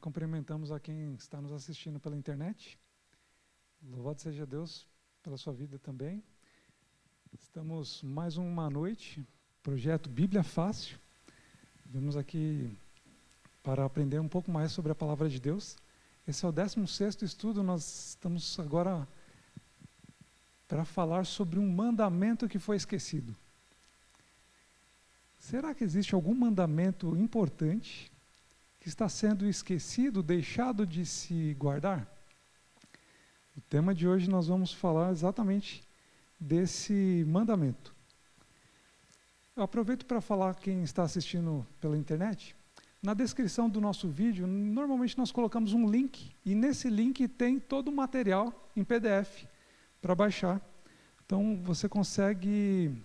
cumprimentamos a quem está nos assistindo pela internet. Louvado seja Deus pela sua vida também. Estamos mais uma noite, projeto Bíblia Fácil. Vamos aqui para aprender um pouco mais sobre a Palavra de Deus. Esse é o 16º estudo, nós estamos agora para falar sobre um mandamento que foi esquecido. Será que existe algum mandamento importante que está sendo esquecido, deixado de se guardar? O tema de hoje nós vamos falar exatamente desse mandamento. Eu aproveito para falar quem está assistindo pela internet. Na descrição do nosso vídeo, normalmente nós colocamos um link, e nesse link tem todo o material em PDF para baixar. Então você consegue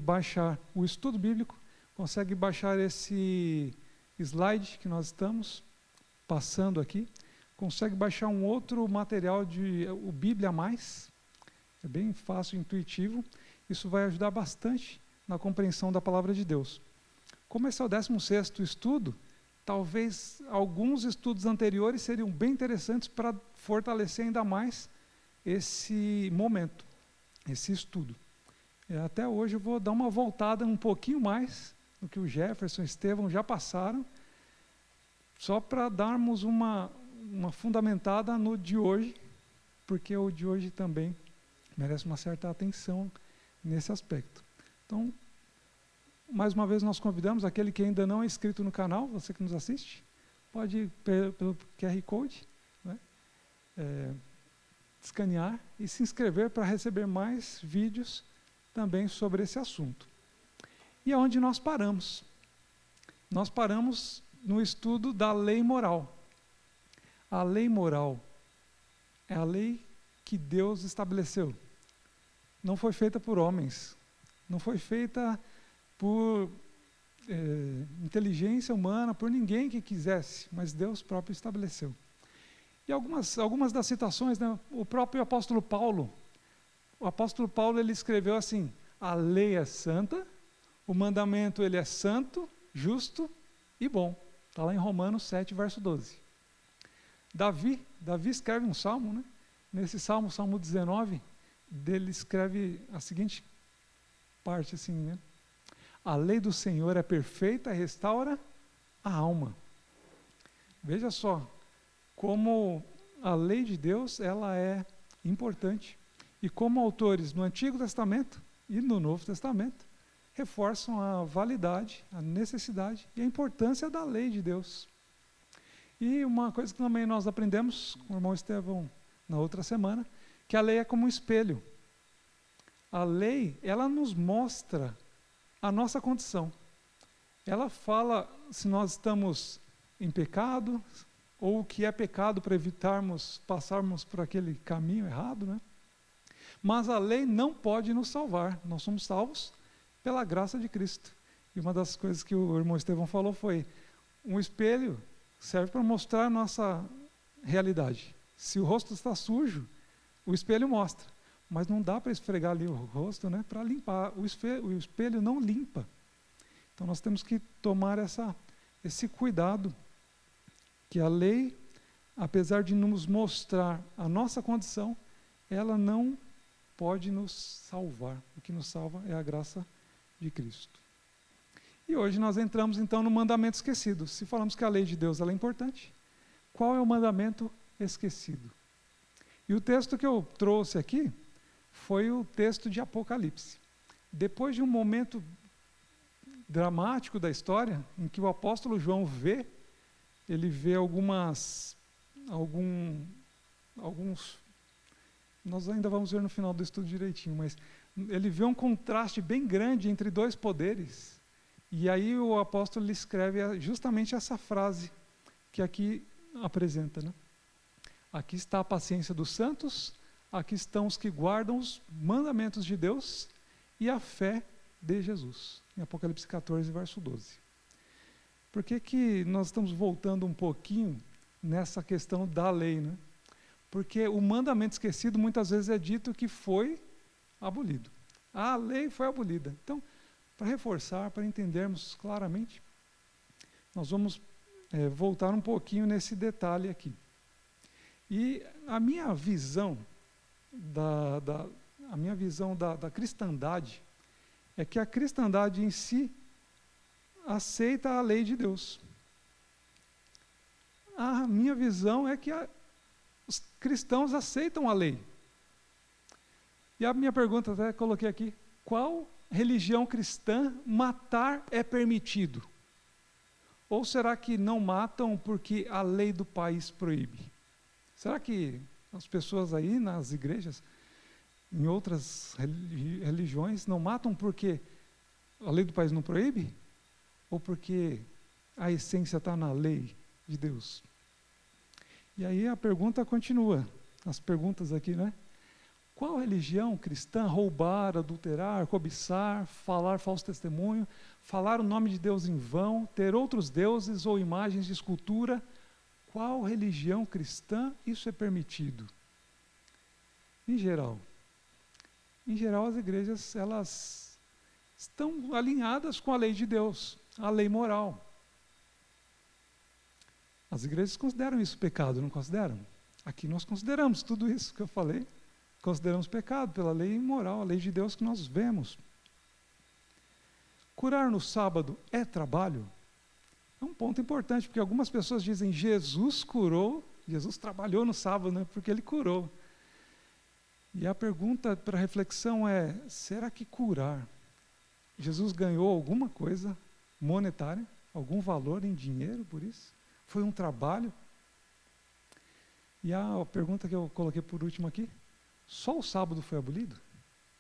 baixar o estudo bíblico, consegue baixar esse slide que nós estamos passando aqui, consegue baixar um outro material o Bíblia Mais, é bem fácil e intuitivo. Isso vai ajudar bastante na compreensão da Palavra de Deus. Como esse é o 16º estudo, talvez alguns estudos anteriores seriam bem interessantes para fortalecer ainda mais esse momento, esse estudo. Até hoje eu vou dar uma voltada um pouquinho mais do que o Jefferson e o Estevão já passaram, só para darmos uma fundamentada no de hoje, porque o de hoje também merece uma certa atenção nesse aspecto. Então, mais uma vez nós convidamos aquele que ainda não é inscrito no canal, você que nos assiste, pode ir pelo QR Code, né, escanear e se inscrever para receber mais vídeos também sobre esse assunto. E aonde nós paramos? Nós paramos no estudo da lei moral. A lei moral é a lei que Deus estabeleceu. Não foi feita por homens, não foi feita por inteligência humana, por ninguém que quisesse, mas Deus próprio estabeleceu. E algumas das citações, né, o próprio apóstolo Paulo, ele escreveu assim: a lei é santa, o mandamento ele é santo, justo e bom. Está lá em Romanos 7, verso 12. Davi escreve um salmo, né? Nesse salmo, Salmo 19, dele escreve a seguinte parte assim, né? A lei do Senhor é perfeita e restaura a alma. Veja só como a lei de Deus ela é importante. E como autores no Antigo Testamento e no Novo Testamento reforçam a validade, a necessidade e a importância da lei de Deus. E uma coisa que também nós aprendemos com o irmão Estevão na outra semana, que a lei é como um espelho. A lei, ela nos mostra a nossa condição. Ela fala se nós estamos em pecado, ou o que é pecado para evitarmos passarmos por aquele caminho errado, né? Mas a lei não pode nos salvar. Nós somos salvos pela graça de Cristo. E uma das coisas que o irmão Estevão falou foi: um espelho serve para mostrar a nossa realidade. Se o rosto está sujo, o espelho mostra. Mas não dá para esfregar ali o rosto, né, para limpar. O espelho não limpa. Então nós temos que tomar esse cuidado, que a lei, apesar de nos mostrar a nossa condição, ela não pode nos salvar. O que nos salva é a graça de Cristo. E hoje nós entramos então no mandamento esquecido. Se falamos que a lei de Deus ela é importante, qual é o mandamento esquecido? E o texto que eu trouxe aqui foi o texto de Apocalipse. Depois de um momento dramático da história, em que o apóstolo João ele vê alguns, nós ainda vamos ver no final do estudo direitinho, mas ele vê um contraste bem grande entre dois poderes. E aí o apóstolo escreve justamente essa frase que aqui apresenta, né? Aqui está a paciência dos santos, aqui estão os que guardam os mandamentos de Deus e a fé de Jesus. Em Apocalipse 14, verso 12. Por que nós estamos voltando um pouquinho nessa questão da lei, né? Porque o mandamento esquecido muitas vezes é dito que foi abolido. A lei foi abolida. Então, para reforçar, para entendermos claramente, nós vamos voltar um pouquinho nesse detalhe aqui. E a minha visão da cristandade é que a cristandade em si aceita a lei de Deus. A minha visão é que os cristãos aceitam a lei. E a minha pergunta, até coloquei aqui, qual religião cristã matar é permitido? Ou será que não matam porque a lei do país proíbe? Será que as pessoas aí nas igrejas, em outras religiões, não matam porque a lei do país não proíbe? Ou porque a essência está na lei de Deus? E aí a pergunta continua, as perguntas aqui, né? Qual religião cristã roubar, adulterar, cobiçar, falar falso testemunho, falar o nome de Deus em vão, ter outros deuses ou imagens de escultura? Qual religião cristã isso é permitido? Em geral as igrejas, elas estão alinhadas com a lei de Deus, a lei moral. As igrejas consideram isso pecado, não consideram? Aqui nós consideramos tudo isso que eu falei, consideramos pecado pela lei moral, a lei de Deus que nós vemos. Curar no sábado é trabalho? É um ponto importante, porque algumas pessoas dizem Jesus curou, Jesus trabalhou no sábado, né, porque ele curou. E a pergunta para reflexão é, será que curar, Jesus ganhou alguma coisa monetária, algum valor em dinheiro por isso? Foi um trabalho? E a pergunta que eu coloquei por último aqui, só o sábado foi abolido?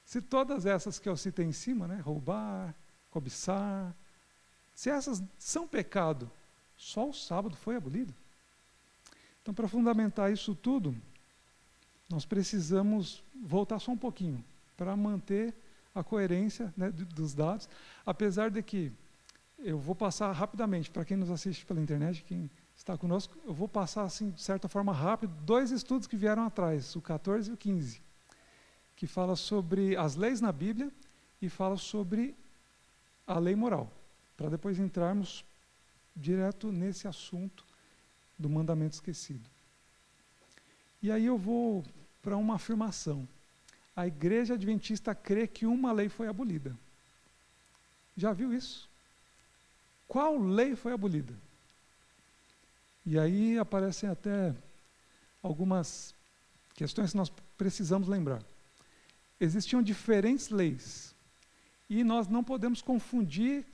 Se todas essas que eu citei em cima, né, roubar, cobiçar, se essas são pecado, só o sábado foi abolido? Então, para fundamentar isso tudo, nós precisamos voltar só um pouquinho, para manter a coerência, né, dos dados, apesar de que eu vou passar rapidamente, para quem nos assiste pela internet, quem está conosco, eu vou passar, assim, de certa forma rápido, 2 estudos que vieram atrás, o 14 e o 15, que fala sobre as leis na Bíblia e fala sobre a lei moral, para depois entrarmos direto nesse assunto do mandamento esquecido. E aí eu vou para uma afirmação. A Igreja Adventista crê que uma lei foi abolida. Já viu isso? Qual lei foi abolida? E aí aparecem até algumas questões que nós precisamos lembrar. Existiam diferentes leis, e nós não podemos confundir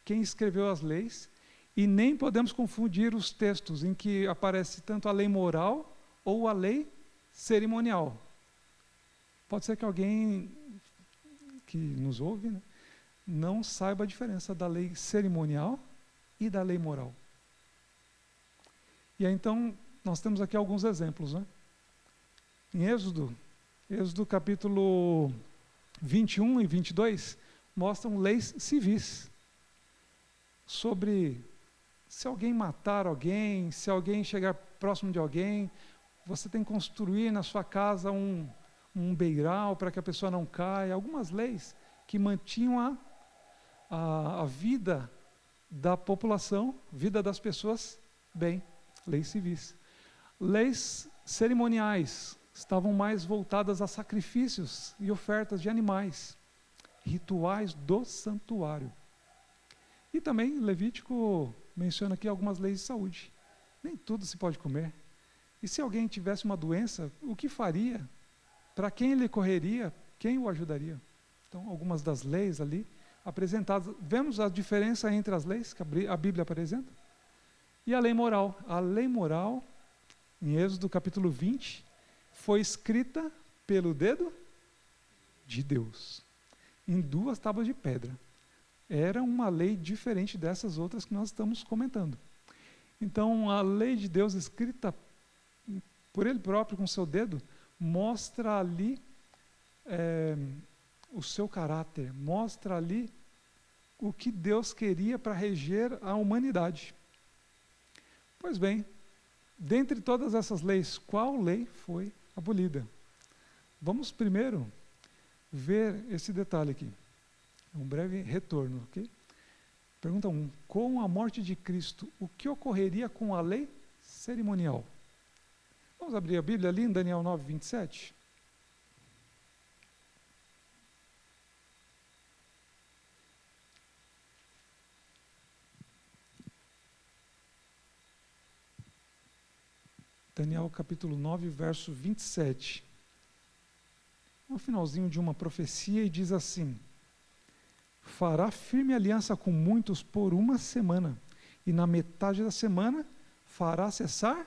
quem escreveu as leis, e nem podemos confundir os textos em que aparece tanto a lei moral ou a lei cerimonial. Pode ser que alguém que nos ouve, né, não saiba a diferença da lei cerimonial e da lei moral. E aí, então, nós temos aqui alguns exemplos, né? Em Êxodo capítulo 21 e 22, mostram leis civis, sobre se alguém matar alguém, se alguém chegar próximo de alguém, você tem que construir na sua casa um beiral para que a pessoa não caia, algumas leis que mantinham a vida da população, vida das pessoas bem, leis civis. Leis cerimoniais estavam mais voltadas a sacrifícios e ofertas de animais, rituais do santuário. E também Levítico menciona aqui algumas leis de saúde. Nem tudo se pode comer. E se alguém tivesse uma doença, o que faria? Para quem ele correria? Quem o ajudaria? Então, algumas das leis ali apresentadas. Vemos a diferença entre as leis que a Bíblia apresenta? E a lei moral. A lei moral, em Êxodo capítulo 20, foi escrita pelo dedo de Deus, em 2 tábuas de pedra. Era uma lei diferente dessas outras que nós estamos comentando. Então, a lei de Deus escrita por ele próprio com seu dedo, mostra ali o seu caráter, mostra ali o que Deus queria para reger a humanidade. Pois bem, dentre todas essas leis, qual lei foi abolida? Vamos primeiro ver esse detalhe aqui. Um breve retorno, ok? Pergunta 1. Com a morte de Cristo, o que ocorreria com a lei cerimonial? Vamos abrir a Bíblia ali em Daniel 9, 27. Daniel capítulo 9, verso 27. No finalzinho de uma profecia, e diz assim: fará firme aliança com muitos por uma semana, e na metade da semana fará cessar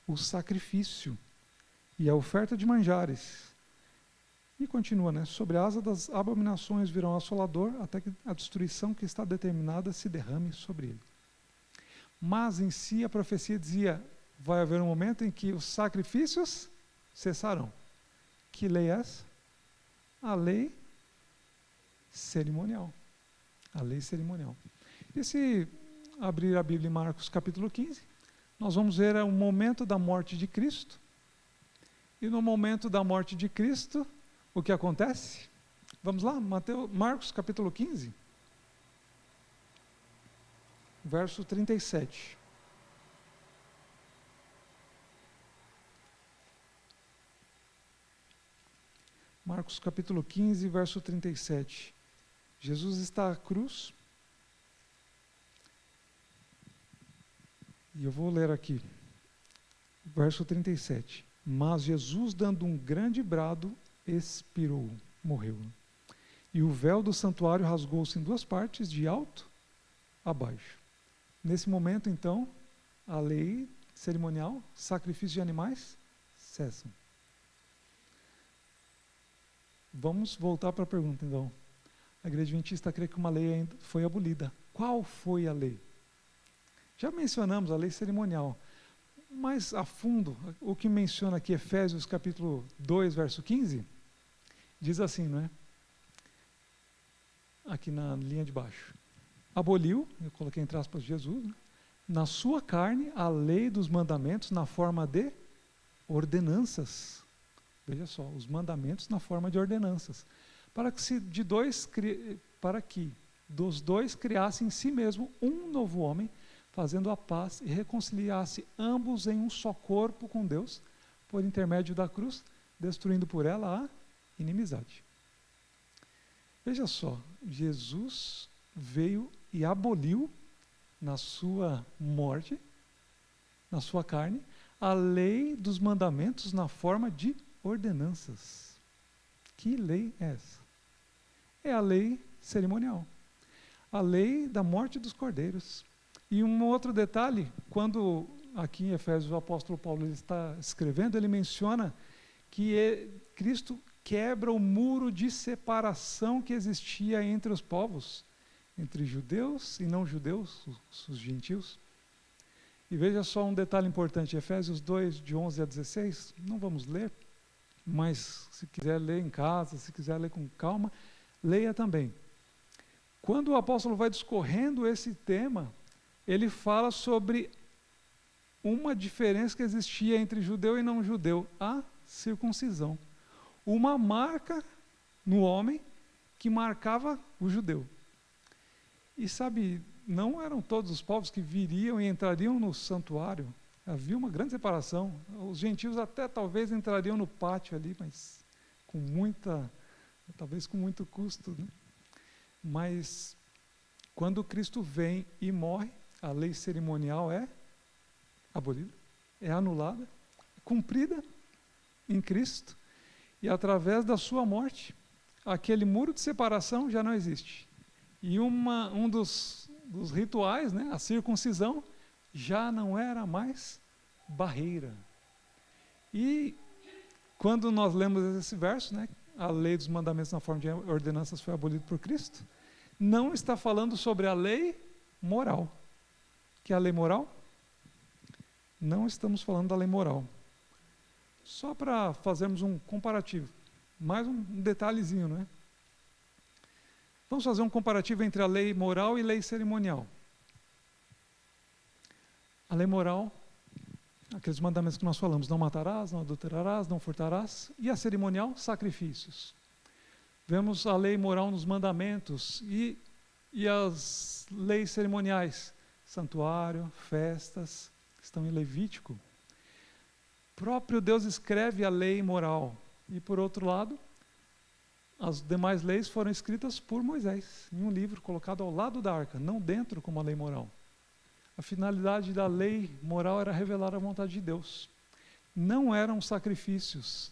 o sacrifício e a oferta de manjares. E continua, né? Sobre a asa das abominações virão assolador, até que a destruição que está determinada se derrame sobre ele. Mas em si a profecia dizia: vai haver um momento em que os sacrifícios cessarão. Que lei é essa? A lei cerimonial. A lei cerimonial. E se abrir a Bíblia em Marcos capítulo 15, nós vamos ver o momento da morte de Cristo. E no momento da morte de Cristo, o que acontece? Vamos lá, Marcos capítulo 15, verso 37. Marcos capítulo 15, verso 37. Jesus está à cruz. E eu vou ler aqui. Verso 37. Mas Jesus, dando um grande brado, expirou, morreu. E o véu do santuário rasgou-se em duas partes, de alto a baixo. Nesse momento, então, a lei cerimonial, sacrifício de animais, cessam. Vamos voltar para a pergunta, então. A Igreja Adventista crê que uma lei ainda foi abolida. Qual foi a lei? Já mencionamos a lei cerimonial, mas a fundo, o que menciona aqui Efésios capítulo 2, verso 15, diz assim, não é? Aqui na linha de baixo. Aboliu, eu coloquei entre aspas Jesus, né? Na sua carne a lei dos mandamentos na forma de ordenanças. Veja só, os mandamentos na forma de ordenanças. Para que dos dois criassem em si mesmo um novo homem, fazendo a paz e reconciliasse ambos em um só corpo com Deus, por intermédio da cruz, destruindo por ela a inimizade. Veja só, Jesus veio e aboliu na sua morte, na sua carne, a lei dos mandamentos na forma de ordenanças. Que lei é essa? É a lei cerimonial. A lei da morte dos cordeiros. E um outro detalhe, quando aqui em Efésios o apóstolo Paulo ele está escrevendo, ele menciona que Cristo quebra o muro de separação que existia entre os povos, entre judeus e não judeus, os gentios. E veja só um detalhe importante, Efésios 2, de 11 a 16, não vamos ler, mas se quiser ler em casa, se quiser ler com calma, leia também. Quando o apóstolo vai discorrendo esse tema, ele fala sobre uma diferença que existia entre judeu e não judeu, a circuncisão. Uma marca no homem que marcava o judeu. E sabe, não eram todos os povos que viriam e entrariam no santuário. Havia uma grande separação. Os gentios até talvez entrariam no pátio ali, mas talvez com muito custo, né? Mas quando Cristo vem e morre, a lei cerimonial é abolida, é anulada, é cumprida em Cristo, e através da sua morte, aquele muro de separação já não existe. E um dos rituais, né, a circuncisão, já não era mais barreira. E quando nós lemos esse verso, né, a lei dos mandamentos na forma de ordenanças foi abolida por Cristo, não está falando sobre a lei moral. Que é a lei moral? Não estamos falando da lei moral. Só para fazermos um comparativo, mais um detalhezinho, não é? Vamos fazer um comparativo entre a lei moral e lei cerimonial. A lei moral, aqueles mandamentos que nós falamos, não matarás, não adulterarás, não furtarás, e a cerimonial, sacrifícios. Vemos a lei moral nos mandamentos, e E as leis cerimoniais, santuário, festas, estão em Levítico. O próprio Deus escreve a lei moral. E por outro lado, as demais leis foram escritas por Moisés, em um livro colocado ao lado da arca, não dentro como a lei moral. A finalidade da lei moral era revelar a vontade de Deus. Não eram sacrifícios.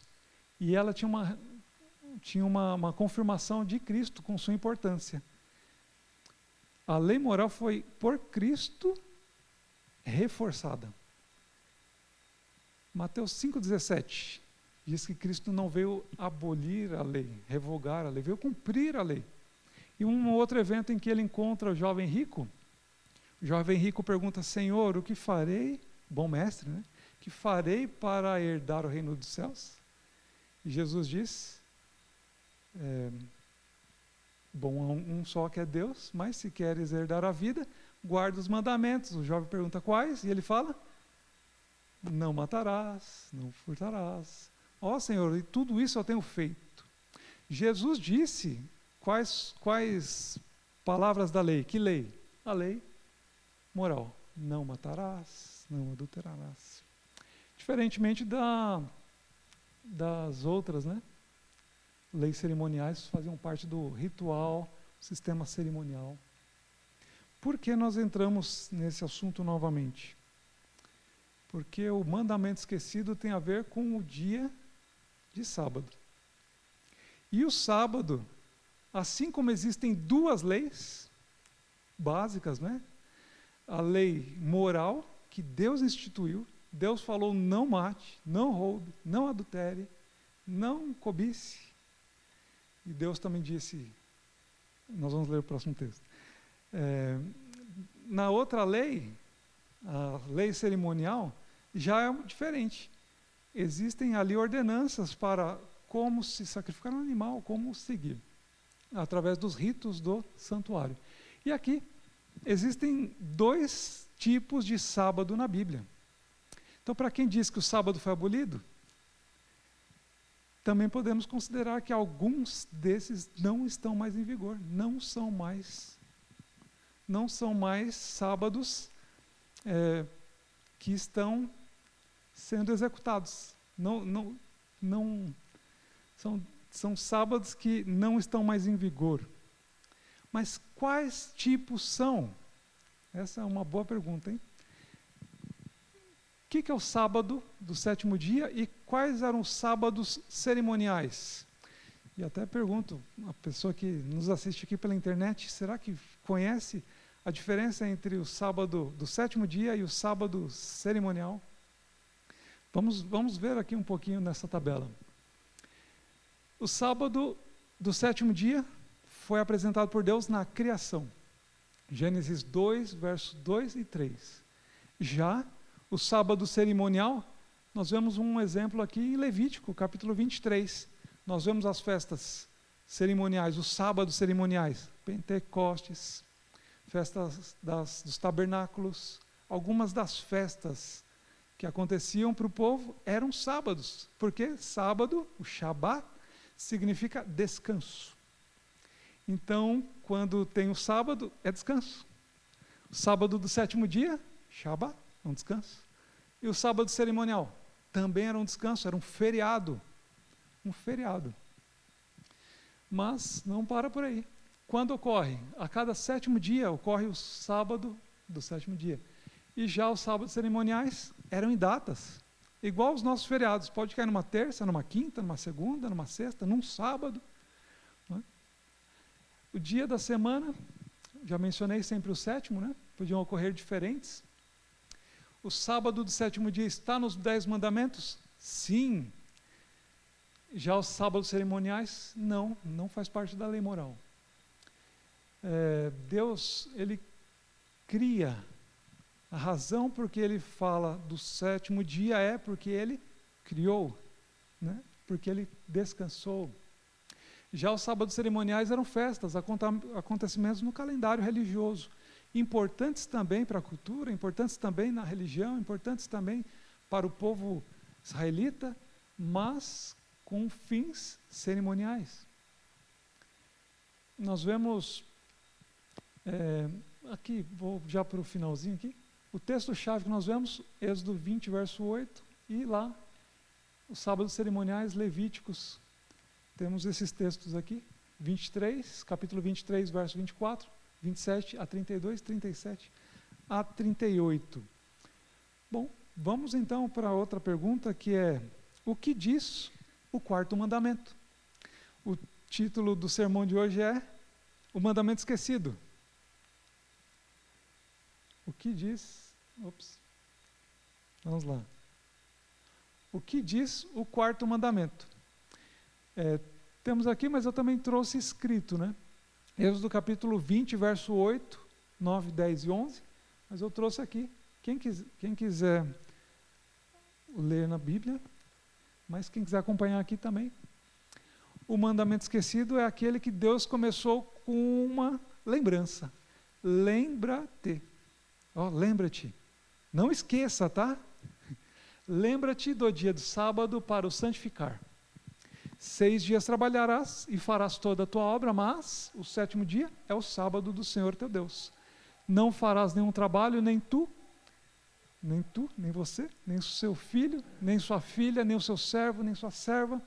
E ela tinha uma confirmação de Cristo com sua importância. A lei moral foi, por Cristo, reforçada. Mateus 5,17 diz que Cristo não veio abolir a lei, revogar a lei, veio cumprir a lei. E um outro evento em que ele encontra o jovem rico pergunta: Senhor, o que farei? Bom mestre, né? Que farei para herdar o reino dos céus? E Jesus diz: bom, um só que é Deus, mas se queres herdar a vida, guarda os mandamentos. O jovem pergunta quais? E ele fala: não matarás, não furtarás. Ó Senhor, e tudo isso eu tenho feito. Jesus disse quais palavras da lei? Que lei? A lei moral. Não matarás, não adulterarás. Diferentemente das outras, né? Leis cerimoniais faziam parte do ritual, sistema cerimonial. Por que nós entramos nesse assunto novamente? Porque o mandamento esquecido tem a ver com o dia de sábado. E o sábado, assim como existem duas leis básicas, né? A lei moral, que Deus instituiu, Deus falou: não mate, não roube, não adultere, não cobice. E Deus também disse, nós vamos ler o próximo texto. Na outra lei, a lei cerimonial, já é diferente. Existem ali ordenanças para como se sacrificar um animal, como seguir, através dos ritos do santuário. E aqui, existem dois tipos de sábado na Bíblia. Então, para quem diz que o sábado foi abolido, também podemos considerar que alguns desses não estão mais em vigor, não são mais sábados que estão sendo executados. São sábados que não estão mais em vigor. Mas quais tipos são? Essa é uma boa pergunta, hein? O que é o sábado do sétimo dia e quais eram os sábados cerimoniais? E até pergunto, a pessoa que nos assiste aqui pela internet, será que conhece a diferença entre o sábado do sétimo dia e o sábado cerimonial? Vamos ver aqui um pouquinho nessa tabela. O sábado do sétimo dia foi apresentado por Deus na criação. Gênesis 2, versos 2 e 3. Já o sábado cerimonial, nós vemos um exemplo aqui em Levítico, capítulo 23. Nós vemos as festas cerimoniais, os sábados cerimoniais, Pentecostes, festas dos tabernáculos, algumas das festas que aconteciam para o povo eram sábados, porque sábado, o Shabat, significa descanso. Então, quando tem o sábado, é descanso. O sábado do sétimo dia, Shabat, é um descanso. E o sábado cerimonial, também era um descanso, era um feriado. Um feriado. Mas não para por aí. Quando ocorre? A cada sétimo dia ocorre o sábado do sétimo dia. E já os sábados cerimoniais eram em datas, igual os nossos feriados. Pode cair numa terça, numa quinta, numa segunda, numa sexta, num sábado. Não é? O dia da semana, já mencionei sempre o sétimo, né? Podiam ocorrer diferentes. O sábado do sétimo dia está nos 10 mandamentos? Sim. Já os sábados cerimoniais, não faz parte da lei moral. Deus, ele cria. A razão por que ele fala do sétimo dia é porque ele criou, né? Porque ele descansou. Já os sábados cerimoniais eram festas, acontecimentos no calendário religioso, importantes também para a cultura, importantes também na religião, importantes também para o povo israelita, mas com fins cerimoniais. Nós vemos Aqui, vou já para o finalzinho aqui. O texto-chave que nós vemos, Êxodo 20, verso 8, e lá, os sábados cerimoniais levíticos. Temos esses textos aqui, 23, capítulo 23, verso 24, 27 a 32, 37 a 38. Bom, vamos então para outra pergunta, que é: o que diz o quarto mandamento? O título do sermão de hoje é O Mandamento Esquecido. O que diz... Vamos lá. O que diz o quarto mandamento? Temos aqui, mas eu também trouxe escrito, né? Êxodo capítulo 20, verso 8, 9, 10 e 11. Mas eu trouxe aqui. Quem quiser ler na Bíblia, mas quem quiser acompanhar aqui também. O mandamento esquecido é aquele que Deus começou com uma lembrança. Lembra-te. Lembra-te. Não esqueça, tá? Lembra-te do dia do sábado para o santificar. 6 dias trabalharás e farás toda a tua obra, mas o 7º dia é o sábado do Senhor teu Deus. Não farás nenhum trabalho, nem tu, nem você, nem o seu filho, nem sua filha, nem o seu servo, nem sua serva,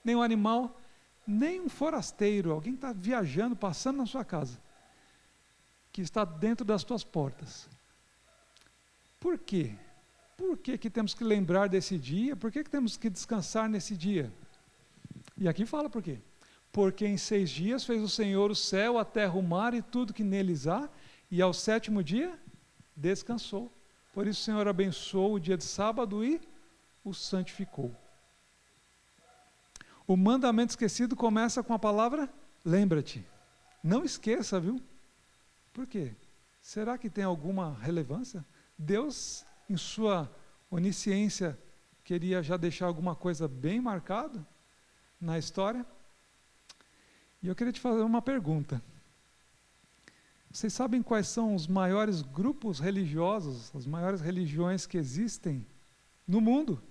nem o animal, nem um forasteiro, alguém está viajando, passando na sua casa, que está dentro das tuas portas. Por quê? Por que temos que lembrar desse dia? Por que temos que descansar nesse dia? E aqui fala por quê. Porque em 6 dias fez o Senhor o céu, a terra, o mar e tudo que neles há, e ao 7º dia descansou. Por isso o Senhor abençoou o dia de sábado e o santificou. O mandamento esquecido começa com a palavra lembra-te. Não esqueça, viu? Por quê? Será que tem alguma relevância? Deus, em sua onisciência, queria já deixar alguma coisa bem marcada na história? E eu queria te fazer uma pergunta. Vocês sabem quais são os maiores grupos religiosos, as maiores religiões que existem no mundo?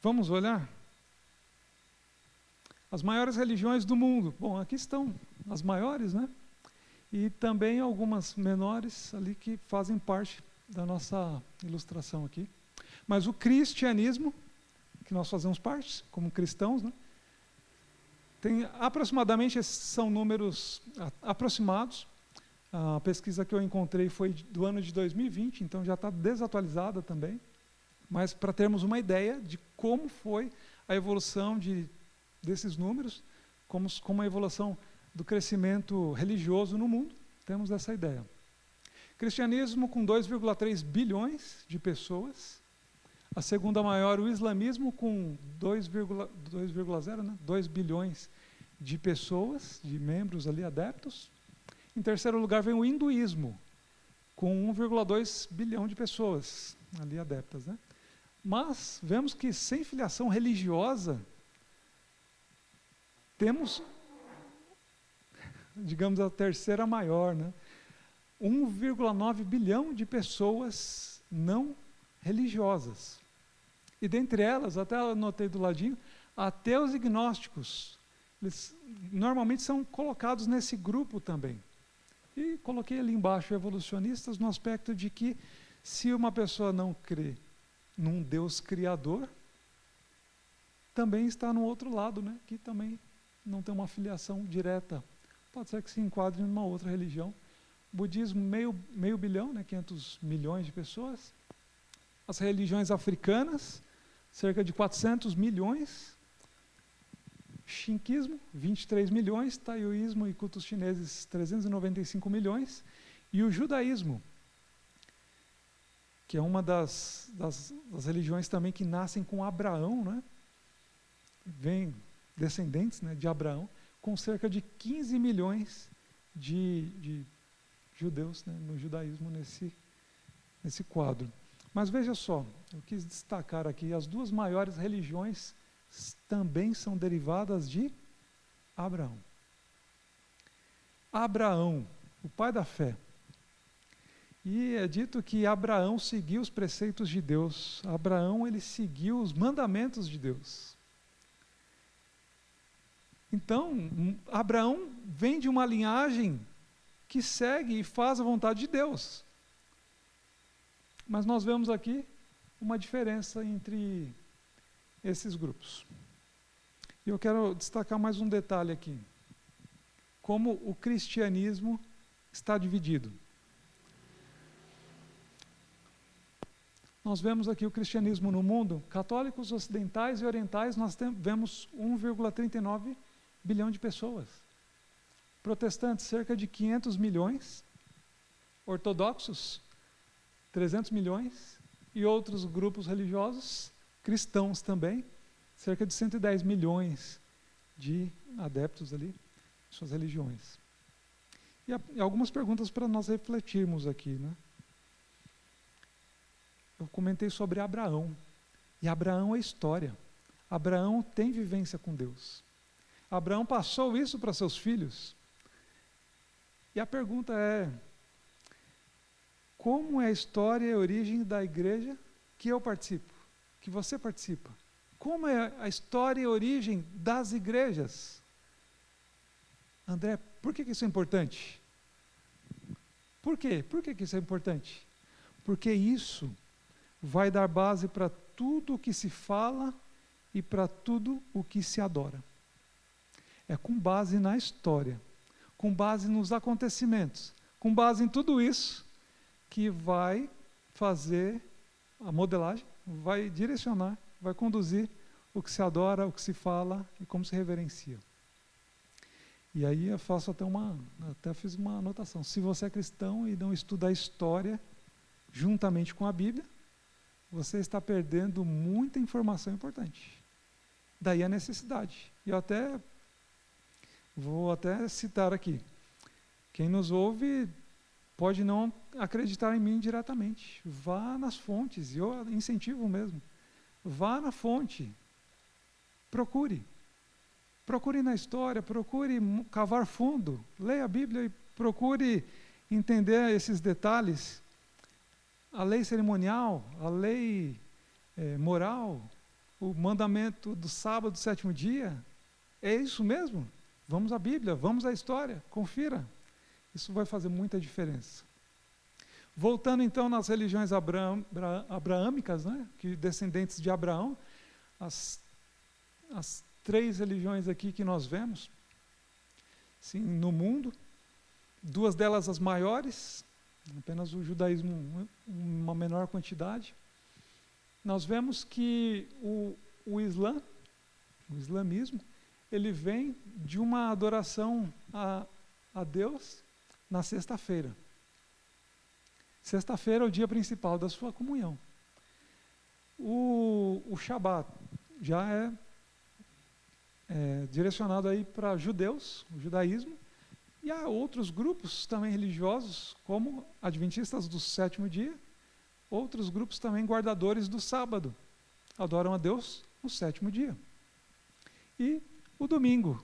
Vamos olhar? As maiores religiões do mundo. Bom, aqui estão as maiores, né? E também algumas menores ali que fazem parte da nossa ilustração aqui. Mas o cristianismo, que nós fazemos parte, como cristãos, né? Tem aproximadamente, esses são números aproximados. A pesquisa que eu encontrei foi do ano de 2020, então já está desatualizada também. Mas para termos uma ideia de como foi a evolução desses números, como a evolução do crescimento religioso no mundo, temos essa ideia. Cristianismo com 2,3 bilhões de pessoas. A segunda maior, o islamismo, com 2,0, né? 2 bilhões de pessoas, de membros ali, adeptos. Em terceiro lugar vem o hinduísmo, com 1,2 bilhão de pessoas ali adeptas, né? Mas vemos que sem filiação religiosa, temos, digamos, a terceira maior, né? 1,9 bilhão de pessoas não religiosas. E dentre elas, até anotei do ladinho, ateus e gnósticos. Eles normalmente são colocados nesse grupo também. E coloquei ali embaixo evolucionistas no aspecto de que se uma pessoa não crê num Deus criador, também está no outro lado, né? Que também não tem uma filiação direta. Pode ser que se enquadre em uma outra religião. Budismo, meio bilhão, né? 500 milhões de pessoas. As religiões africanas, cerca de 400 milhões. Shinquismo, 23 milhões. Taoísmo e cultos chineses, 395 milhões. E o judaísmo, que é uma das religiões também que nascem com Abraão, né? Vem descendentes, né, de Abraão, com cerca de 15 milhões de judeus, né, no judaísmo, nesse quadro. Mas veja só, eu quis destacar aqui, as duas maiores religiões também são derivadas de Abraão. Abraão, o pai da fé. E é dito que Abraão seguiu os preceitos de Deus. Abraão, ele seguiu os mandamentos de Deus. Então, Abraão vem de uma linhagem que segue e faz a vontade de Deus. Mas nós vemos aqui uma diferença entre esses grupos. E eu quero destacar mais um detalhe aqui. Como o cristianismo está dividido. Nós vemos aqui o cristianismo no mundo, católicos ocidentais e orientais, nós vemos 1,39 bilhão de pessoas. Protestantes, cerca de 500 milhões. Ortodoxos, 300 milhões. E outros grupos religiosos, cristãos também, cerca de 110 milhões de adeptos ali, suas religiões. E algumas perguntas para nós refletirmos aqui, né? Eu comentei sobre Abraão. E Abraão é história. Abraão tem vivência com Deus. Abraão passou isso para seus filhos. E a pergunta é: como é a história e a origem da igreja que eu participo, que você participa? Como é a história e a origem das igrejas? André, por que isso é importante? Por quê? Por que isso é importante? Porque isso vai dar base para tudo o que se fala e para tudo o que se adora. É com base na história, com base nos acontecimentos, com base em tudo isso, que vai fazer a modelagem, vai direcionar, vai conduzir o que se adora, o que se fala e como se reverencia. E aí eu faço até fiz uma anotação. Se você é cristão e não estuda a história juntamente com a Bíblia, você está perdendo muita informação importante. Daí a necessidade. E eu vou até citar aqui. Quem nos ouve pode não acreditar em mim diretamente. Vá nas fontes, e eu incentivo mesmo. Vá na fonte. Procure. Procure na história, procure cavar fundo. Leia a Bíblia e procure entender esses detalhes. A lei cerimonial, a lei moral, o mandamento do sábado, do sétimo dia, é isso mesmo? Vamos à Bíblia, vamos à história, confira. Isso vai fazer muita diferença. Voltando então nas religiões abraâmicas, né, que descendentes de Abraão, as 3 religiões aqui que nós vemos, sim, no mundo, 2 delas as maiores, apenas o judaísmo uma menor quantidade. Nós vemos que o islamismo, ele vem de uma adoração a Deus na sexta-feira. Sexta-feira é o dia principal da sua comunhão. O Shabat já é direcionado aí para judeus, o judaísmo, e há outros grupos também religiosos, como adventistas do sétimo dia, outros grupos também guardadores do sábado, adoram a Deus no sétimo dia. E o domingo,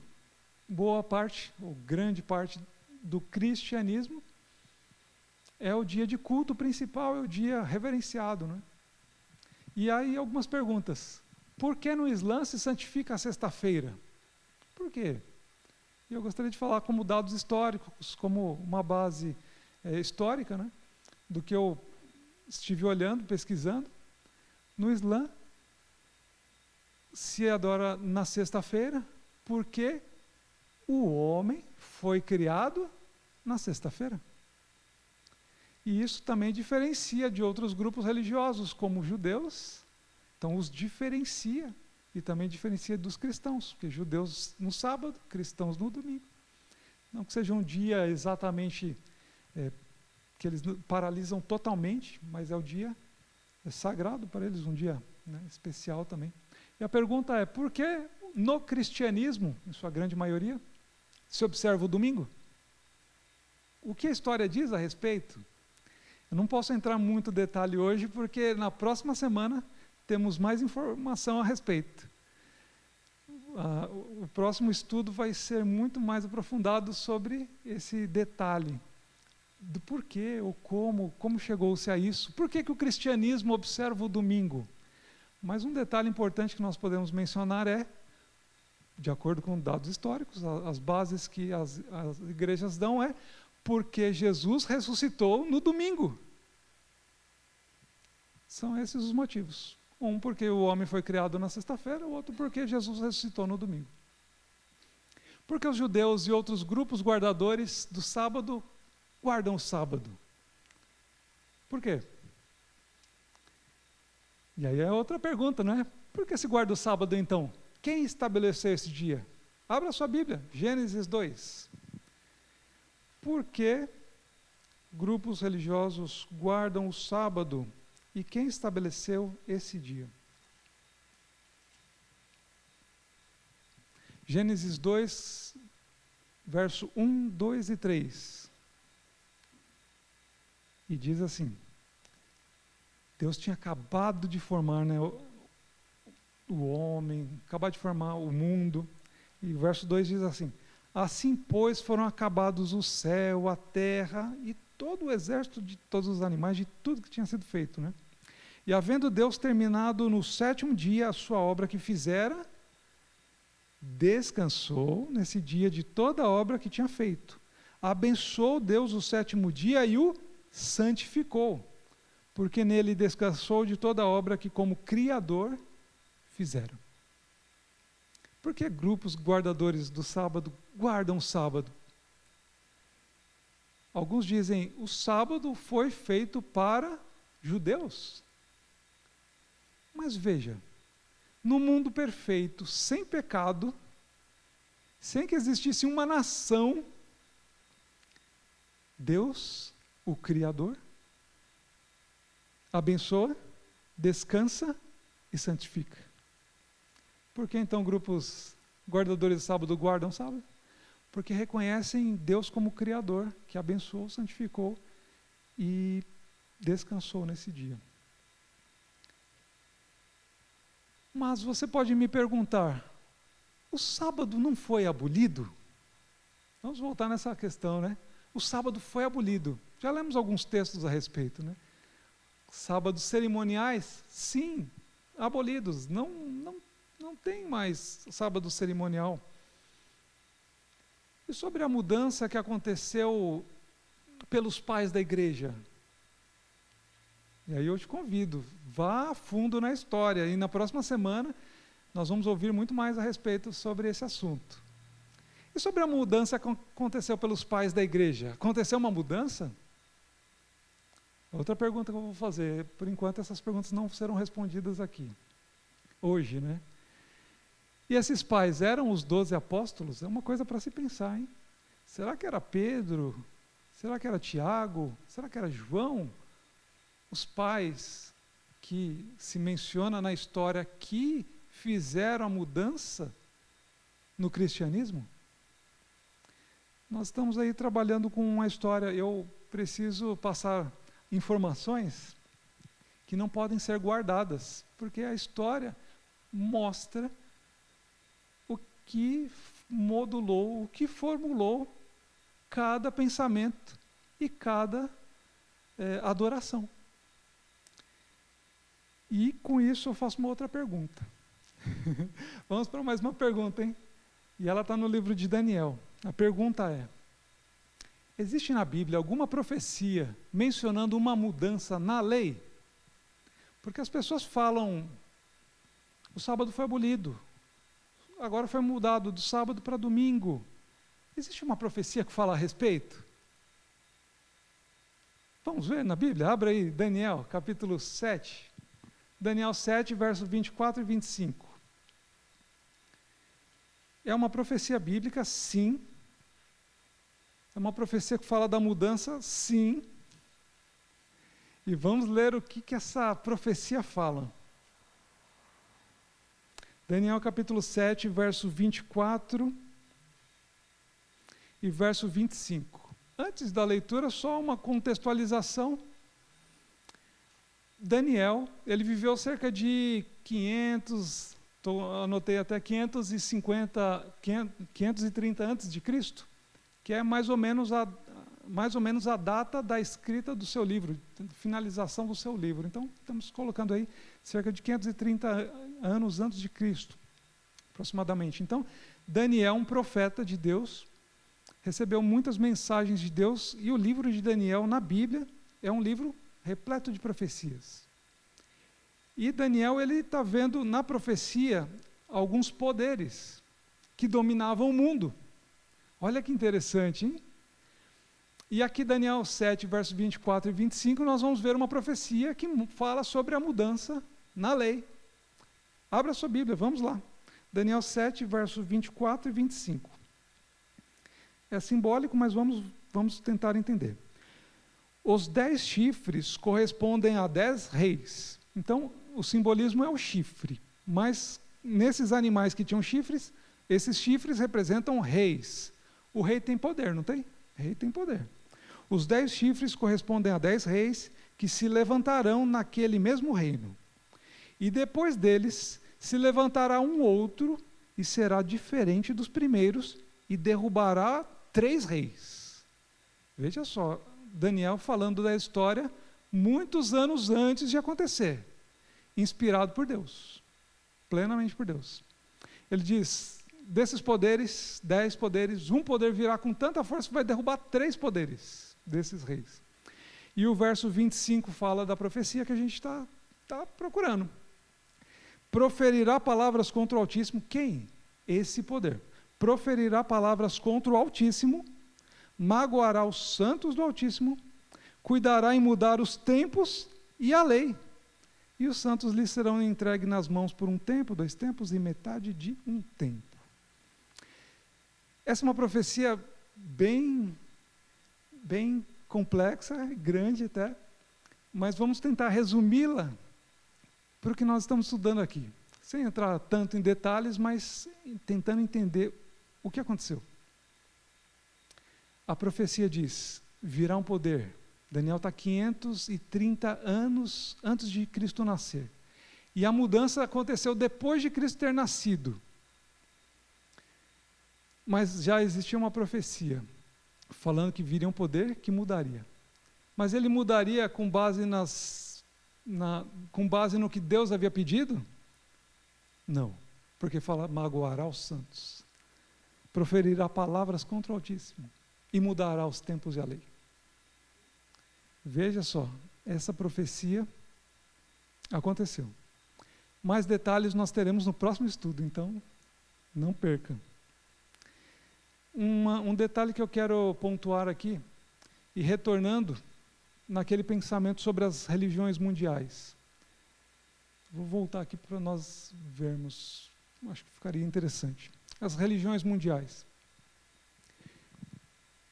boa parte, ou grande parte do cristianismo, é o dia de culto principal, é o dia reverenciado, né? E aí algumas perguntas. Por que no Islã se santifica a sexta-feira? Por quê? E eu gostaria de falar como dados históricos, como uma base histórica, né, do que eu estive olhando, pesquisando. No Islã, se adora na sexta-feira, porque o homem foi criado na sexta-feira. E isso também diferencia de outros grupos religiosos, como os judeus. Então, os diferencia. E também diferencia dos cristãos, porque judeus no sábado, cristãos no domingo. Não que seja um dia exatamente que eles paralisam totalmente, mas é o dia sagrado para eles, um dia, né, especial também. E a pergunta é, por que no cristianismo, em sua grande maioria, se observa o domingo? O que a história diz a respeito? Eu não posso entrar muito em detalhe hoje, porque na próxima semana temos mais informação a respeito. O próximo estudo vai ser muito mais aprofundado sobre esse detalhe do porquê ou como chegou-se a isso. Por que o cristianismo observa o domingo? Mas um detalhe importante que nós podemos mencionar é de acordo com dados históricos, as bases que as igrejas dão é porque Jesus ressuscitou no domingo. São esses os motivos. Um porque o homem foi criado na sexta-feira, o outro porque Jesus ressuscitou no domingo. Porque os judeus e outros grupos guardadores do sábado guardam o sábado. Por quê? E aí é outra pergunta, não é? Por que se guarda o sábado então? Quem estabeleceu esse dia? Abra sua Bíblia, Gênesis 2. Por que grupos religiosos guardam o sábado? E quem estabeleceu esse dia? Gênesis 2, verso 1, 2 e 3. E diz assim: Deus tinha acabado de formar, né, o homem, acabado de formar o mundo. E o verso 2 diz assim: Assim, pois, foram acabados o céu, a terra e todo o exército de todos os animais, de tudo que tinha sido feito, né? E havendo Deus terminado no sétimo dia a sua obra que fizera, descansou nesse dia de toda a obra que tinha feito. Abençoou Deus o sétimo dia e o santificou, porque nele descansou de toda a obra que como Criador fizeram. Por que grupos guardadores do sábado guardam o sábado? Alguns dizem, o sábado foi feito para judeus. Mas veja, no mundo perfeito, sem pecado, sem que existisse uma nação, Deus, o Criador, abençoa, descansa e santifica. Por que então grupos guardadores do sábado guardam o sábado? Porque reconhecem Deus como Criador, que abençoou, santificou e descansou nesse dia. Mas você pode me perguntar, o sábado não foi abolido? Vamos voltar nessa questão, né? O sábado foi abolido. Já lemos alguns textos a respeito, né? Sábados cerimoniais, sim, abolidos. Não tem mais sábado cerimonial. E sobre a mudança que aconteceu pelos pais da igreja? E aí eu te convido, vá a fundo na história. E na próxima semana nós vamos ouvir muito mais a respeito sobre esse assunto. E sobre a mudança que aconteceu pelos pais da igreja? Aconteceu uma mudança? Outra pergunta que eu vou fazer. Por enquanto essas perguntas não serão respondidas aqui. Hoje, né? E esses pais eram os 12 apóstolos? É uma coisa para se pensar, hein? Será que era Pedro? Será que era Tiago? Será que era João? Os pais que se menciona na história que fizeram a mudança no cristianismo? Nós estamos aí trabalhando com uma história. Eu preciso passar informações que não podem ser guardadas, porque a história mostra o que modulou, o que formulou cada pensamento e cada adoração. E com isso eu faço uma outra pergunta. Vamos para mais uma pergunta, hein? E ela está no livro de Daniel. A pergunta é: existe na Bíblia alguma profecia mencionando uma mudança na lei? Porque as pessoas falam, o sábado foi abolido, agora foi mudado do sábado para domingo. Existe uma profecia que fala a respeito? Vamos ver na Bíblia? Abra aí Daniel, capítulo 7. Daniel 7, versos 24 e 25. É uma profecia bíblica, sim. É uma profecia que fala da mudança, sim. E vamos ler o que essa profecia fala. Daniel capítulo 7, verso 24 e verso 25. Antes da leitura, só uma contextualização. Daniel, ele viveu cerca de 500, anotei até 530 antes de Cristo, que é mais ou menos a data da escrita do seu livro, finalização do seu livro. Então, estamos colocando aí cerca de 530 anos antes de Cristo, aproximadamente. Então, Daniel, um profeta de Deus, recebeu muitas mensagens de Deus, e o livro de Daniel na Bíblia é um livro repleto de profecias. E Daniel, ele está vendo na profecia alguns poderes que dominavam o mundo. Olha que interessante, hein? E aqui Daniel 7, versos 24 e 25, nós vamos ver uma profecia que fala sobre a mudança na lei. Abra a sua Bíblia, vamos lá. Daniel 7, versos 24 e 25. É simbólico, mas vamos tentar entender. Os 10 chifres correspondem a 10 reis. Então, o simbolismo é o chifre. Mas, nesses animais que tinham chifres, esses chifres representam reis. O rei tem poder, não tem? O rei tem poder. Os 10 chifres correspondem a 10 reis que se levantarão naquele mesmo reino. E depois deles se levantará um outro e será diferente dos primeiros e derrubará 3 reis. Veja só, Daniel falando da história muitos anos antes de acontecer, inspirado por Deus, plenamente por Deus. Ele diz, desses poderes, 10 poderes, um poder virá com tanta força que vai derrubar 3 poderes desses reis. E o verso 25 fala da profecia que a gente está procurando. Proferirá palavras contra o Altíssimo. Quem? Esse poder. Proferirá palavras contra o Altíssimo, magoará os santos do Altíssimo, cuidará em mudar os tempos e a lei. E os santos lhe serão entregues nas mãos por um tempo, 2 tempos e metade de um tempo. Essa é uma profecia bem complexa, grande até, mas vamos tentar resumi-la para o que nós estamos estudando aqui. Sem entrar tanto em detalhes, mas tentando entender o que aconteceu. A profecia diz, virá um poder. Daniel está 530 anos antes de Cristo nascer. E a mudança aconteceu depois de Cristo ter nascido. Mas já existia uma profecia, falando que viria um poder que mudaria. Mas ele mudaria com base no que Deus havia pedido? Não, porque fala, magoará os santos, proferirá palavras contra o Altíssimo e mudará os tempos e a lei. Veja só, essa profecia aconteceu. Mais detalhes nós teremos no próximo estudo, então não perca. Um detalhe que eu quero pontuar aqui, e retornando naquele pensamento sobre as religiões mundiais. Vou voltar aqui para nós vermos, acho que ficaria interessante. As religiões mundiais.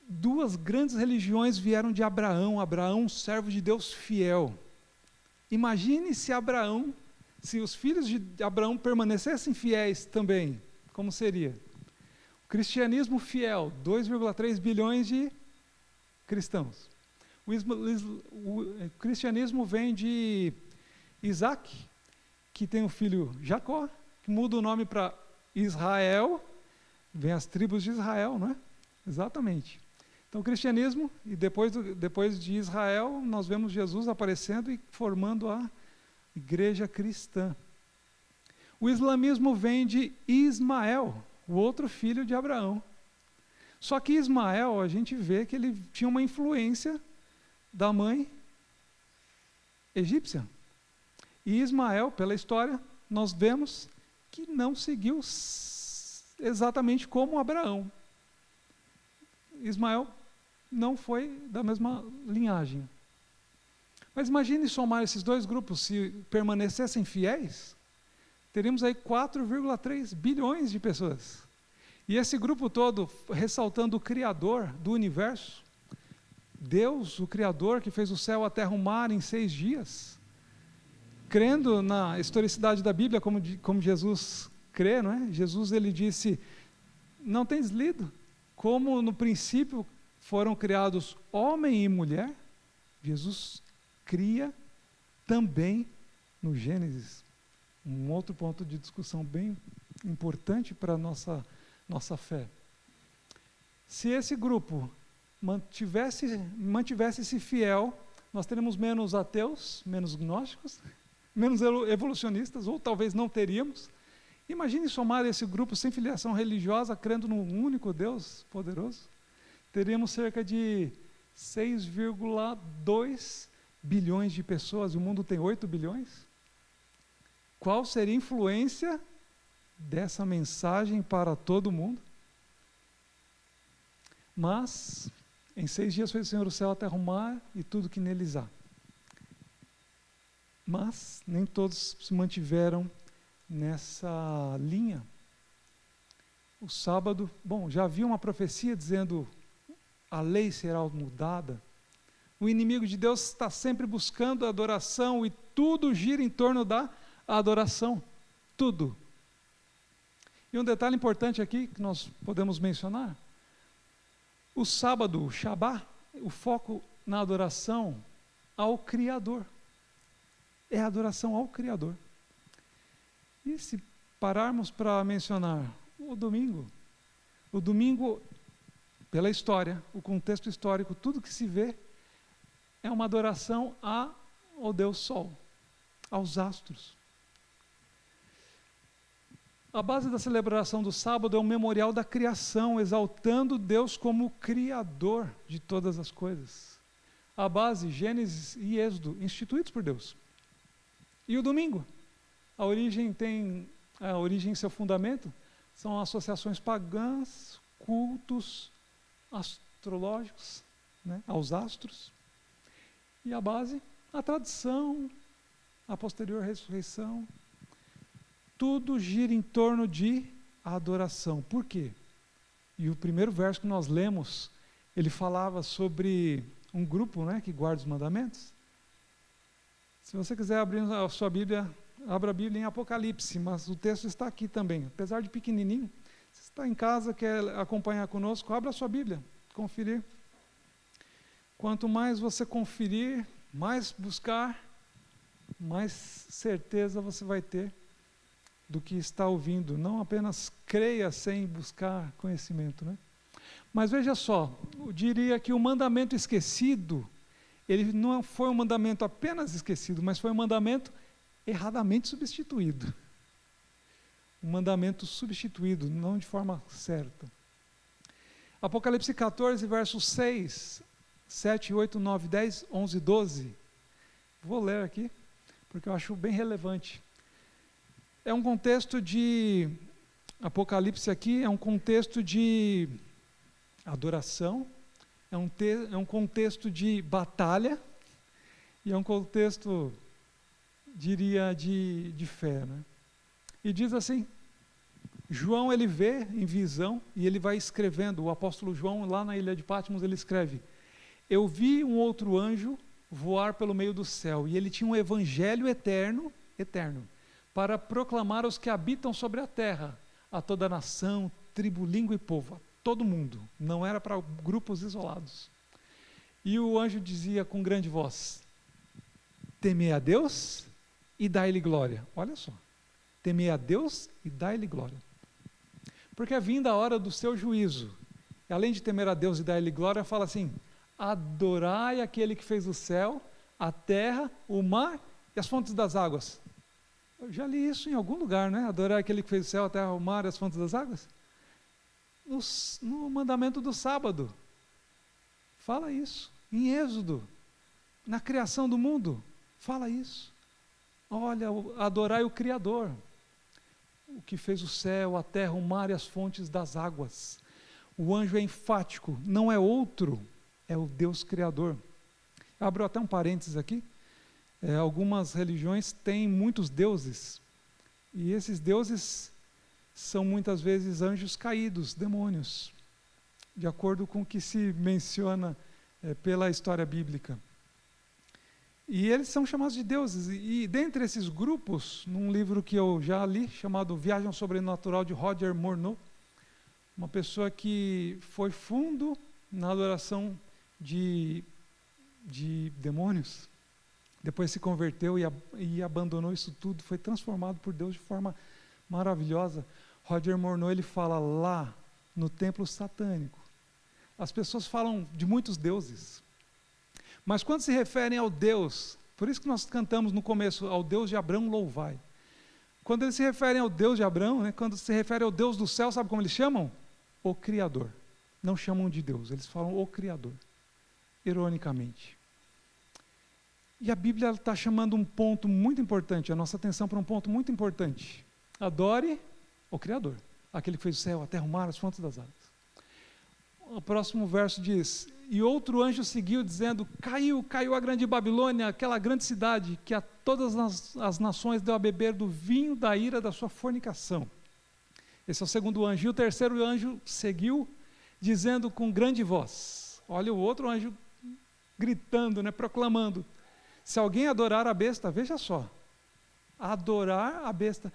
2 grandes religiões vieram de Abraão, servo de Deus fiel. Imagine se os filhos de Abraão permanecessem fiéis também, como seria? O cristianismo fiel, 2,3 bilhões de cristãos. O cristianismo vem de Isaac, que tem o filho Jacó, que muda o nome para Israel, vem as tribos de Israel, não é? Exatamente. Então, o cristianismo, e depois de Israel, nós vemos Jesus aparecendo e formando a igreja cristã. O islamismo vem de Ismael, o outro filho de Abraão. Só que Ismael, a gente vê que ele tinha uma influência da mãe egípcia. E Ismael, pela história, nós vemos que não seguiu exatamente como Abraão. Ismael não foi da mesma linhagem. Mas imagine somar esses 2 grupos, se permanecessem fiéis, teríamos aí 4,3 bilhões de pessoas. E esse grupo todo, ressaltando o Criador do universo, Deus, o Criador, que fez o céu, a terra, o mar em 6 dias, crendo na historicidade da Bíblia, como Jesus crê, não é? Jesus, ele disse, não tens lido? Como no princípio foram criados homem e mulher, Jesus cria também no Gênesis. Um outro ponto de discussão bem importante para a nossa fé. Se esse grupo mantivesse-se fiel, nós teremos menos ateus, menos gnósticos, menos evolucionistas, ou talvez não teríamos, Imagine somar esse grupo sem filiação religiosa, crendo num único Deus poderoso. Teríamos cerca de 6,2 bilhões de pessoas, o mundo tem 8 bilhões. Qual seria a influência dessa mensagem para todo mundo? Mas, em 6 dias fez o Senhor o céu, a terra, o mar e tudo que neles há. Mas nem todos se mantiveram nessa linha. O sábado, já havia uma profecia dizendo a lei será mudada. O inimigo de Deus está sempre buscando a adoração e tudo gira em torno da adoração. Tudo. E um detalhe importante aqui que nós podemos mencionar: o sábado, o Shabá, o foco na adoração ao Criador. É a adoração ao Criador. E se pararmos para mencionar o domingo, pela história, o contexto histórico, tudo que se vê é uma adoração ao Deus Sol, aos astros. A base da celebração do sábado é um memorial da criação, exaltando Deus como Criador de todas as coisas. A base, Gênesis e Êxodo, instituídos por Deus. E o domingo? A origem em seu fundamento são associações pagãs, cultos astrológicos, aos astros. E a base, a tradição, a posterior ressurreição. Tudo gira em torno de adoração. Por quê? E o primeiro verso que nós lemos, ele falava sobre um grupo, que guarda os mandamentos. Se você quiser abrir a sua Bíblia, abra a Bíblia em Apocalipse, mas o texto está aqui também, apesar de pequenininho. Se está em casa, quer acompanhar conosco, abra a sua Bíblia, conferir. Quanto mais você conferir, mais buscar, mais certeza você vai ter do que está ouvindo. Não apenas creia sem buscar conhecimento, Mas veja só, eu diria que o mandamento esquecido, ele não foi um mandamento apenas esquecido, mas foi um mandamento erradamente substituído. Um mandamento substituído, não de forma certa. Apocalipse 14, versos 6, 7, 8, 9, 10, 11, 12. Vou ler aqui, porque eu acho bem relevante. É um contexto de... Apocalipse aqui é um contexto de adoração, é um contexto de batalha, e é um contexto, diria, de fé. E diz assim, João ele vê em visão, e ele vai escrevendo, o apóstolo João lá na ilha de Patmos ele escreve: eu vi um outro anjo voar pelo meio do céu, e ele tinha um evangelho eterno, para proclamar aos que habitam sobre a terra, a toda nação, tribo, língua e povo, a todo mundo, não era para grupos isolados. E o anjo dizia com grande voz: temei a Deus e dai-lhe glória. Olha só, temei a Deus e dai-lhe glória. Porque é vinda a hora do seu juízo. E além de temer a Deus e dar-lhe glória, fala assim: adorai aquele que fez o céu, a terra, o mar e as fontes das águas. Eu já li isso em algum lugar, Adorar aquele que fez o céu, a terra, o mar e as fontes das águas. No mandamento do sábado. Fala isso. Em Êxodo. Na criação do mundo. Fala isso. Olha, adorai o Criador. O que fez o céu, a terra, o mar e as fontes das águas. O anjo é enfático. Não é outro. É o Deus Criador. Abro até um parênteses aqui. Algumas religiões têm muitos deuses. E esses deuses são muitas vezes anjos caídos, demônios, de acordo com o que se menciona pela história bíblica. E eles são chamados de deuses. E dentre esses grupos, num livro que eu já li, chamado Viagem ao Sobrenatural, de Roger Morneau, uma pessoa que foi fundo na adoração de demônios, depois se converteu e abandonou isso tudo, foi transformado por Deus de forma maravilhosa. Roger Morneau, ele fala lá no templo satânico. As pessoas falam de muitos deuses, mas quando se referem ao Deus, por isso que nós cantamos no começo, ao Deus de Abraão louvai. Quando eles se referem ao Deus de Abraão, né, quando se refere ao Deus do céu, sabe como eles chamam? O Criador. Não chamam de Deus, eles falam o Criador, ironicamente. E a Bíblia está chamando um ponto muito importante, a nossa atenção para um ponto muito importante. Adore o Criador, aquele que fez o céu, a terra, o mar, as fontes das águas. O próximo verso diz: e outro anjo seguiu dizendo, caiu a grande Babilônia, aquela grande cidade, que a todas as nações deu a beber do vinho da ira da sua fornicação. Esse é o segundo anjo. E o terceiro anjo seguiu, dizendo com grande voz, olha o outro anjo gritando, né, proclamando, se alguém adorar a besta, veja só, adorar a besta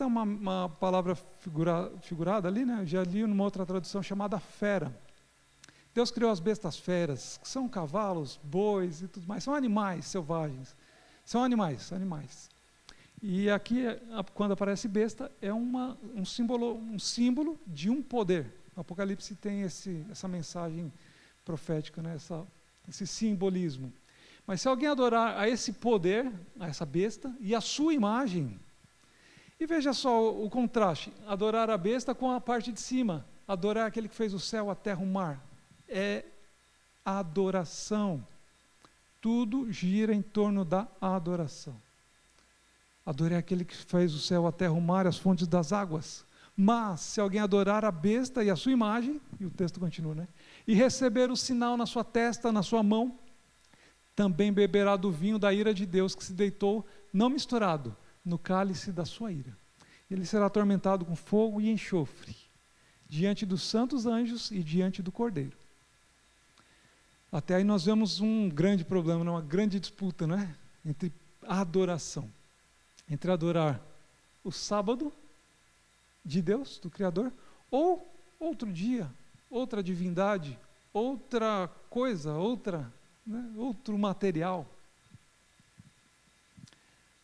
é uma palavra figurada ali, né? Eu já li numa outra tradução chamada fera. Deus criou as bestas feras, que são cavalos, bois e tudo mais, são animais selvagens, são animais. E aqui, quando aparece besta, é um símbolo de um poder. O Apocalipse tem essa mensagem profética, né? Esse simbolismo. Mas se alguém adorar a esse poder, a essa besta, e a sua imagem, e veja só o contraste, adorar a besta com a parte de cima, adorar aquele que fez o céu, a terra, o mar, é adoração. Tudo gira em torno da adoração. Adorar aquele que fez o céu, a terra, o mar, as fontes das águas. Mas, se alguém adorar a besta e a sua imagem, e o texto continua, né? E receber o sinal na sua testa, na sua mão, também beberá do vinho da ira de Deus que se deitou, não misturado, no cálice da sua ira. Ele será atormentado com fogo e enxofre, diante dos santos anjos e diante do Cordeiro. Até aí nós vemos um grande problema, uma grande disputa, né? Entre a adoração, entre adorar o sábado de Deus, do Criador, ou outro dia, outra divindade, outra coisa, outro material.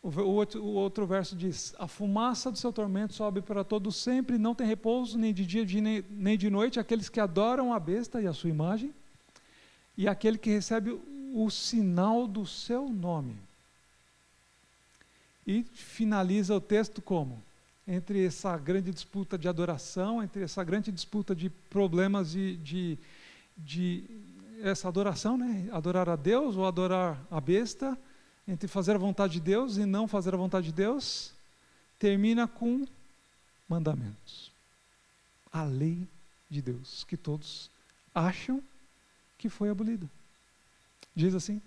O outro verso diz, a fumaça do seu tormento sobe para todo sempre, não tem repouso nem de dia nem de noite, aqueles que adoram a besta e a sua imagem, e aquele que recebe o sinal do seu nome. E finaliza o texto como? Entre essa grande disputa de adoração, entre essa grande disputa de problemas de essa adoração, né? Adorar a Deus ou adorar a besta, entre fazer a vontade de Deus e não fazer a vontade de Deus, termina com mandamentos. A lei de Deus, que todos acham que foi abolida. Diz assim,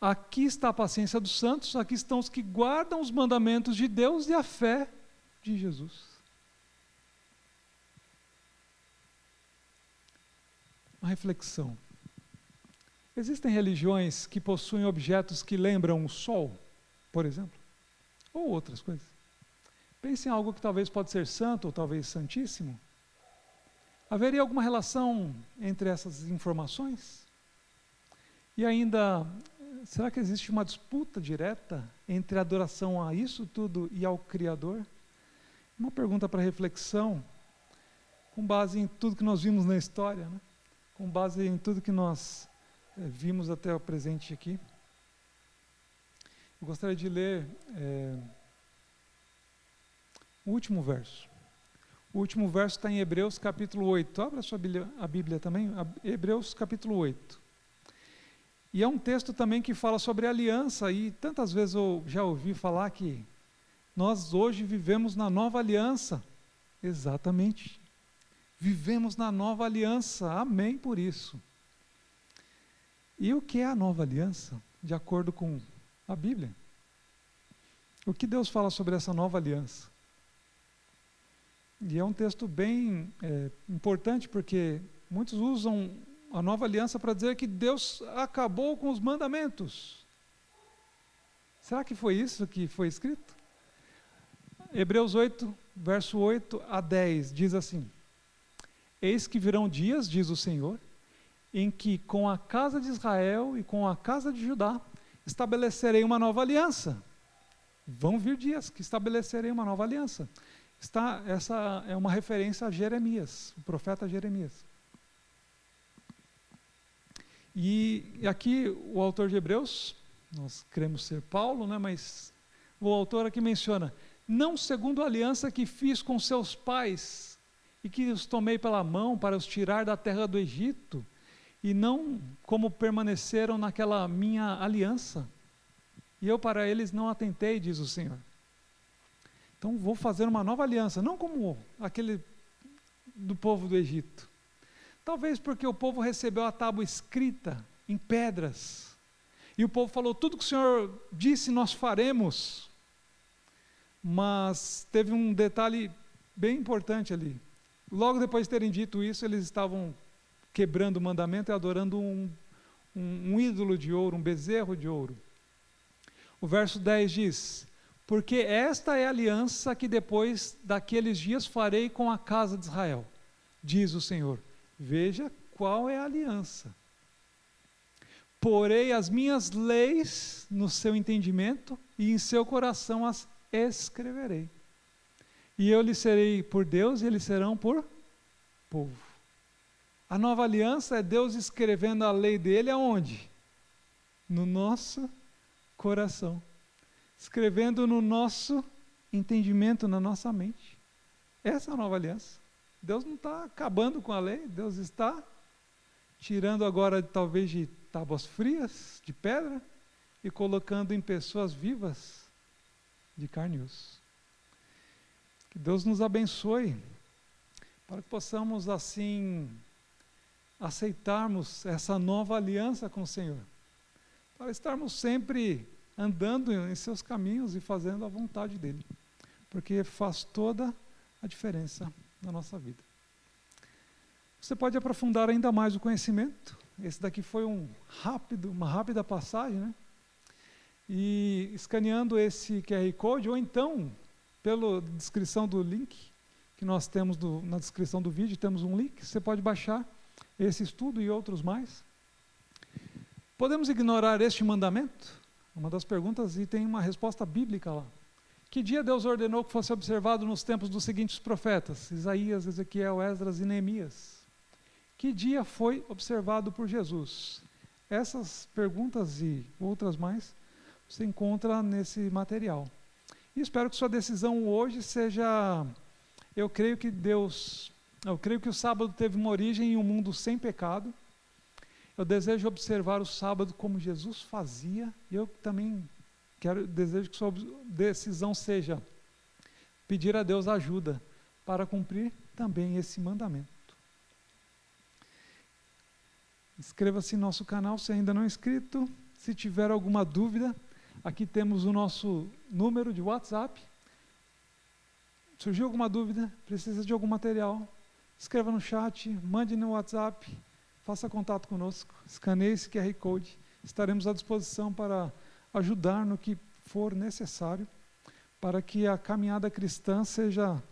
aqui está a paciência dos santos, aqui estão os que guardam os mandamentos de Deus e a fé de Jesus. Uma reflexão. Existem religiões que possuem objetos que lembram o sol, por exemplo, ou outras coisas. Pense em algo que talvez pode ser santo ou talvez santíssimo. Haveria alguma relação entre essas informações? E ainda, será que existe uma disputa direta entre a adoração a isso tudo e ao Criador? Uma pergunta para reflexão, com base em tudo que nós vimos na história, né? Com base em tudo que nós vimos até o presente aqui. Eu gostaria de ler o último verso. O último verso está em Hebreus capítulo 8. Abra a Bíblia também, Hebreus capítulo 8. E é um texto também que fala sobre aliança, e tantas vezes eu já ouvi falar que nós hoje vivemos na nova aliança. Exatamente. Vivemos na nova aliança. Amém por isso. E o que é a nova aliança, de acordo com a Bíblia? O que Deus fala sobre essa nova aliança? E é um texto bem importante, porque muitos usam a nova aliança para dizer que Deus acabou com os mandamentos. Será que foi isso que foi escrito? Hebreus 8, verso 8 a 10, diz assim, eis que virão dias, diz o Senhor, em que com a casa de Israel e com a casa de Judá estabelecerei uma nova aliança. Vão vir dias que estabelecerei uma nova aliança. Essa é uma referência a Jeremias, o profeta Jeremias. E aqui o autor de Hebreus, nós queremos ser Paulo, né, mas o autor aqui menciona, não segundo a aliança que fiz com seus pais, e que os tomei pela mão para os tirar da terra do Egito, e não como permaneceram naquela minha aliança. E eu para eles não atentei, diz o Senhor. Então vou fazer uma nova aliança, não como aquele do povo do Egito. Talvez porque o povo recebeu a tábua escrita em pedras, e o povo falou, tudo que o Senhor disse nós faremos. Mas teve um detalhe bem importante ali. Logo depois de terem dito isso, eles estavam quebrando o mandamento e adorando um ídolo de ouro, um bezerro de ouro. O verso 10 diz, porque esta é a aliança que depois daqueles dias farei com a casa de Israel, diz o Senhor. Veja qual é a aliança. Porei as minhas leis no seu entendimento e em seu coração as escreverei. E eu lhes serei por Deus e eles serão por povo. A nova aliança é Deus escrevendo a lei dele aonde? No nosso coração. Escrevendo no nosso entendimento, na nossa mente. Essa é a nova aliança. Deus não está acabando com a lei, Deus está tirando agora talvez de tábuas frias, de pedra, e colocando em pessoas vivas, de carne e osso. Que Deus nos abençoe, para que possamos assim aceitarmos essa nova aliança com o Senhor, para estarmos sempre andando em seus caminhos e fazendo a vontade dEle, porque faz toda a diferença na nossa vida. Você pode aprofundar ainda mais o conhecimento. Esse daqui foi uma rápida passagem, né? E escaneando esse QR Code, ou então, pela descrição do link, que nós temos na descrição do vídeo, temos um link, você pode baixar esse estudo e outros mais. Podemos ignorar este mandamento? Uma das perguntas, e tem uma resposta bíblica lá. Que dia Deus ordenou que fosse observado nos tempos dos seguintes profetas? Isaías, Ezequiel, Esdras e Neemias. Que dia foi observado por Jesus? Essas perguntas e outras mais, você encontra nesse material. E espero que sua decisão hoje seja, eu creio que o sábado teve uma origem em um mundo sem pecado. Eu desejo observar o sábado como Jesus fazia, e eu também desejo que sua decisão seja pedir a Deus ajuda para cumprir também esse mandamento. Inscreva-se no nosso canal se ainda não é inscrito. Se tiver alguma dúvida, aqui temos o nosso número de WhatsApp. Surgiu alguma dúvida, precisa de algum material, escreva no chat, mande no WhatsApp, faça contato conosco, escaneie esse QR Code. Estaremos à disposição para ajudar no que for necessário, para que a caminhada cristã seja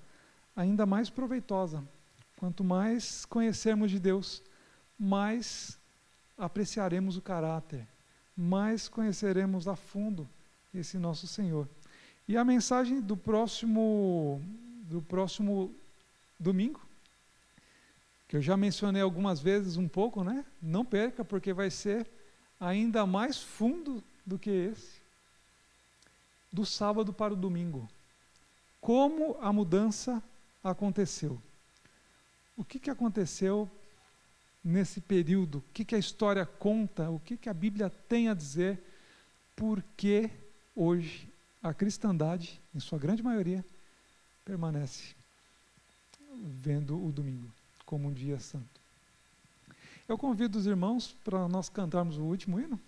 ainda mais proveitosa. Quanto mais conhecermos de Deus, mais apreciaremos o caráter, mais conheceremos a fundo esse nosso Senhor. E a mensagem do próximo domingo, que eu já mencionei algumas vezes um pouco, né? Não perca, porque vai ser ainda mais fundo do que esse. Do sábado para o domingo. Como a mudança aconteceu? O que aconteceu nesse período? O que a história conta? O que a Bíblia tem a dizer? Por que hoje a cristandade, em sua grande maioria, permanece vendo o domingo como um dia santo? Eu convido os irmãos para nós cantarmos o último hino.